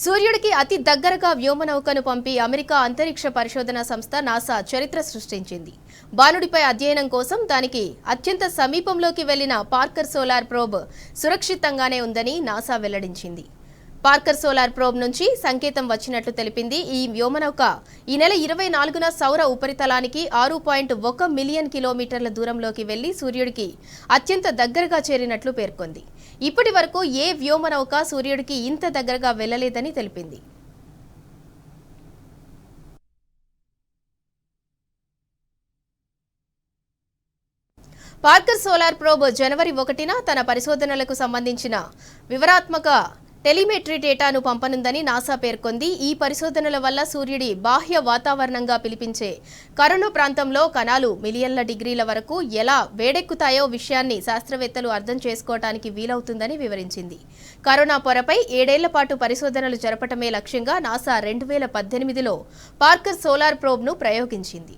సూర్యుడికి అతి దగ్గరగా వ్యోమనౌకను పంపి అమెరికా అంతరిక్ష పరిశోధన సంస్థ నాసా చరిత్ర సృష్టించింది. బాణుడిపై అధ్యయనం కోసం దానికి అత్యంత సమీపంలోకి వెళ్లిన పార్కర్ సోలార్ ప్రోబ్ సురక్షితంగానే ఉందని నాసా వెల్లడించింది. పార్కర్ సోలార్ ప్రోబ్ నుంచి సంకేతం వచ్చినట్లు తెలిపింది. ఈ వ్యోమనౌక ఈ నెల 24న సౌర ఉపరితలానికి 6.1 మిలియన్ కిలోమీటర్ల దూరంలోకి వెళ్లి సూర్యుడికి అత్యంత దగ్గరగా చేరినట్లు పేర్కొంది. ఇప్పటి వరకు ఏ వ్యోమనౌక సూర్యుడికి ఇంత దగ్గరగా వెళ్లలేదని తెలిపింది. పార్కర్ సోలార్ ప్రోబ్ జనవరి 1న తన పరిశోధనలకు సంబంధించిన వివరాత్మక టెలిమెట్రీ డేటాను పంపనుందని నాసా పేర్కొంది. ఈ పరిశోధనల వల్ల సూర్యుడి బాహ్య వాతావరణంగా పిలిపించే కరోనా ప్రాంతంలో కణాలు మిలియన్ల డిగ్రీల వరకు ఎలా వేడెక్కుతాయో విషయాన్ని శాస్త్రవేత్తలు అర్థం చేసుకోవడానికి వీలవుతుందని వివరించింది. కరోనా పొరపై 7 ఏళ్ల పాటు పరిశోధనలు జరపటమే లక్ష్యంగా నాసా 2018లో పార్కర్ సోలార్ ప్రోబ్ను ప్రయోగించింది.